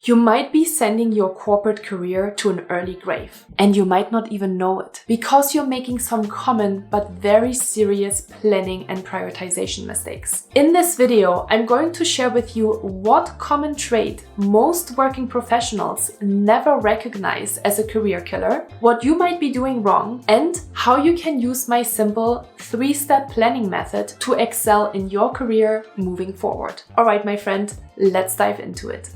You might be sending your corporate career to an early grave, and you might not even know it, because you're making some common but very serious planning and prioritization mistakes. In this video, I'm going to share with you what common trait most working professionals never recognize as a career killer, what you might be doing wrong, and how you can use my simple 3-step planning method to excel in your career moving forward. All right, my friend, let's dive into it.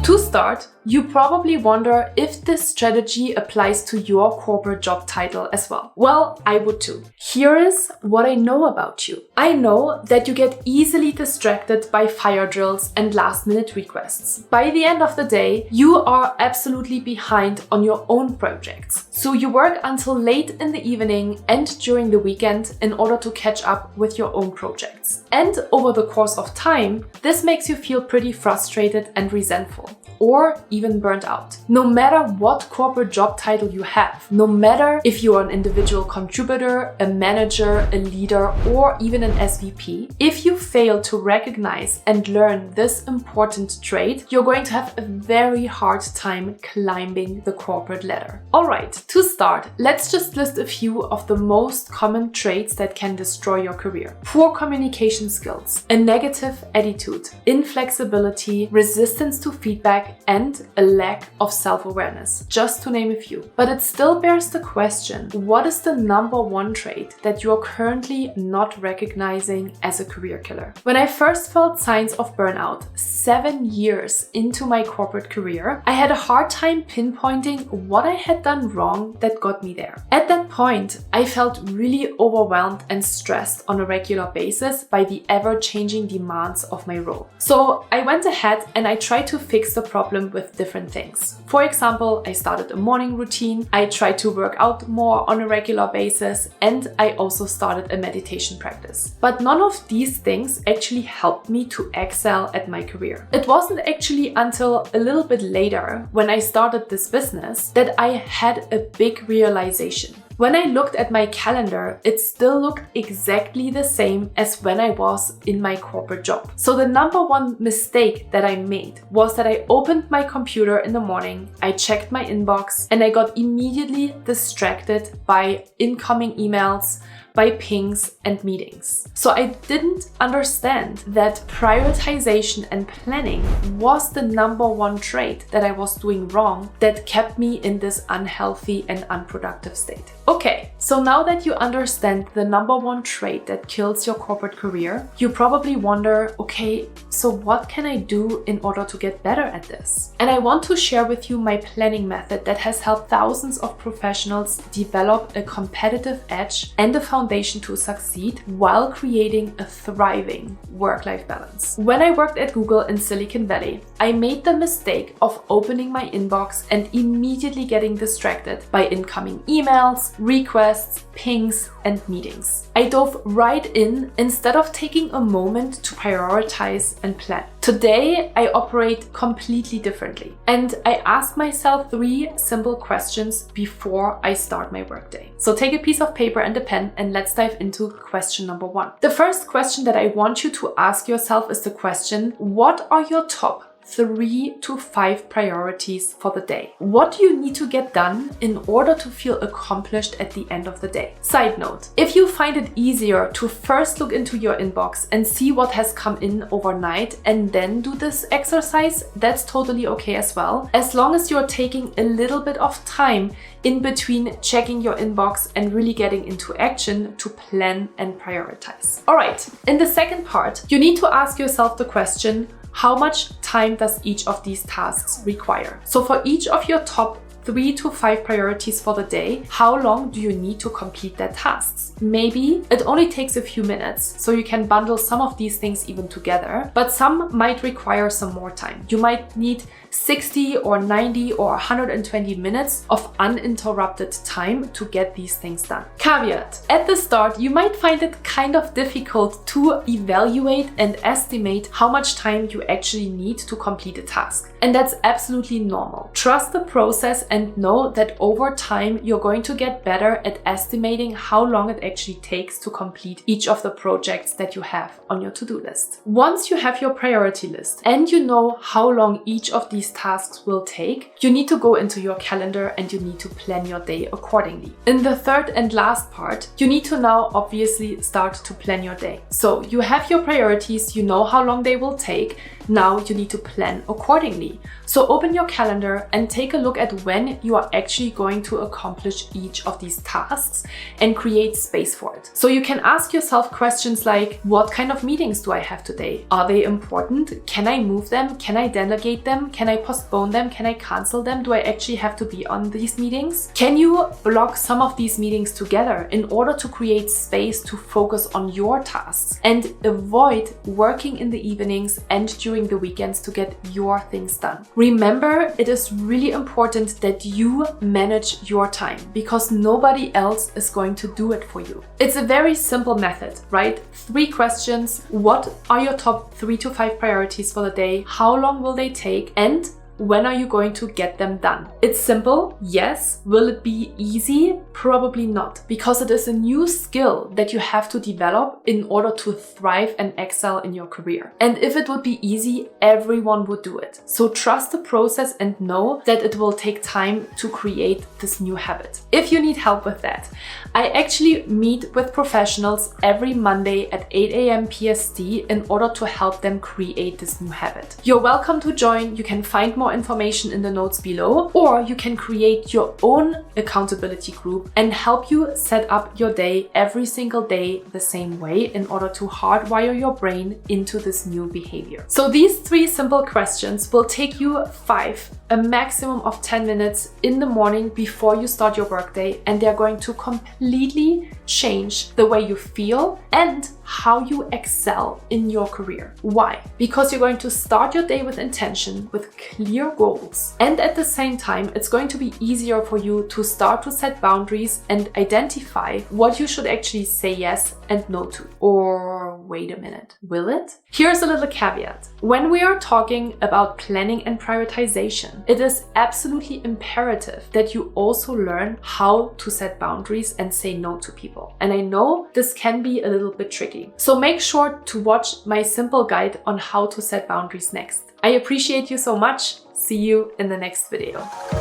To start, you probably wonder if this strategy applies to your corporate job title as well. Well, I would too. Here is what I know about you. I know that you get easily distracted by fire drills and last-minute requests. By the end of the day, you are absolutely behind on your own projects. So you work until late in the evening and during the weekend in order to catch up with your own projects. And over the course of time, this makes you feel pretty frustrated and resentful, or even burnt out. No matter what corporate job title you have, no matter if you are an individual contributor, a manager, a leader, or even an SVP, if you fail to recognize and learn this important trait, you're going to have a very hard time climbing the corporate ladder. Alright, to start, let's just list a few of the most common traits that can destroy your career. Poor communication skills, a negative attitude, inflexibility, resistance to feedback, and a lack of self-awareness, just to name a few. But it still bears the question, what is the number one trait that you are currently not recognizing as a career killer? When I first felt signs of burnout 7 years into my corporate career, I had a hard time pinpointing what I had done wrong that got me there. At that point, I felt really overwhelmed and stressed on a regular basis by the ever-changing demands of my role. So I went ahead and I tried to fix the problem with different things. For example, I started a morning routine, I tried to work out more on a regular basis, and I also started a meditation practice. But none of these things actually helped me to excel at my career. It wasn't actually until a little bit later, when I started this business, that I had a big realization. When I looked at my calendar, it still looked exactly the same as when I was in my corporate job. So the number one mistake that I made was that I opened my computer in the morning, I checked my inbox, and I got immediately distracted by incoming emails, by pings and meetings. So I didn't understand that prioritization and planning was the number one trait that I was doing wrong that kept me in this unhealthy and unproductive state. Okay, so now that you understand the number one trait that kills your corporate career, you probably wonder, okay, so what can I do in order to get better at this? And I want to share with you my planning method that has helped thousands of professionals develop a competitive edge and a foundation to succeed while creating a thriving work-life balance. When I worked at Google in Silicon Valley, I made the mistake of opening my inbox and immediately getting distracted by incoming emails, requests, pings, and meetings. I dove right in instead of taking a moment to prioritize and plan. Today, I operate completely differently, and I ask myself 3 simple questions before I start my workday. So take a piece of paper and a pen and let's dive into question number 1. The first question that I want you to ask yourself is the question, what are your top 3 to 5 priorities for the day? What do you need to get done in order to feel accomplished at the end of the day? Side note, if you find it easier to first look into your inbox and see what has come in overnight and then do this exercise, that's totally okay as well, as long as you're taking a little bit of time in between checking your inbox and really getting into action to plan and prioritize. All right, in the second part, you need to ask yourself the question, how much time does each of these tasks require? So for each of your top 3 to 5 priorities for the day, how long do you need to complete their tasks? Maybe it only takes a few minutes, so you can bundle some of these things even together, but some might require some more time. You might need 60 or 90 or 120 minutes of uninterrupted time to get these things done. Caveat: at the start, you might find it kind of difficult to evaluate and estimate how much time you actually need to complete a task. And that's absolutely normal. Trust the process and know that over time you're going to get better at estimating how long it actually takes to complete each of the projects that you have on your to-do list. Once you have your priority list and you know how long each of these tasks will take, you need to go into your calendar and you need to plan your day accordingly. In the third and last part, you need to now obviously start to plan your day. So you have your priorities, you know how long they will take. Now you need to plan accordingly. So open your calendar and take a look at when you are actually going to accomplish each of these tasks and create space for it. So you can ask yourself questions like, what kind of meetings do I have today? Are they important? Can I move them? Can I delegate them? Can I postpone them? Can I cancel them? Do I actually have to be on these meetings? Can you block some of these meetings together in order to create space to focus on your tasks and avoid working in the evenings and during the weekends to get your things done? Remember, it is really important that you manage your time because nobody else is going to do it for you. It's a very simple method, right? 3 questions. What are your top 3 to 5 priorities for the day? How long will they take? And when are you going to get them done? It's simple, yes. Will it be easy? Probably not, because it is a new skill that you have to develop in order to thrive and excel in your career. And if it would be easy, everyone would do it. So trust the process and know that it will take time to create this new habit. If you need help with that, I actually meet with professionals every Monday at 8 a.m. PST in order to help them create this new habit. You're welcome to join. You can find more information in the notes below, or you can create your own accountability group and help you set up your day every single day the same way in order to hardwire your brain into this new behavior. So these 3 simple questions will take you a maximum of 10 minutes in the morning before you start your workday, and they're going to completely change the way you feel and how you excel in your career. Why? Because you're going to start your day with intention, with clear goals, and at the same time, it's going to be easier for you to start to set boundaries and identify what you should actually say yes and no to. Or wait a minute, will it? Here's a little caveat. When we are talking about planning and prioritization, it is absolutely imperative that you also learn how to set boundaries and say no to people. And I know this can be a little bit tricky. So make sure to watch my simple guide on how to set boundaries next. I appreciate you so much. See you in the next video.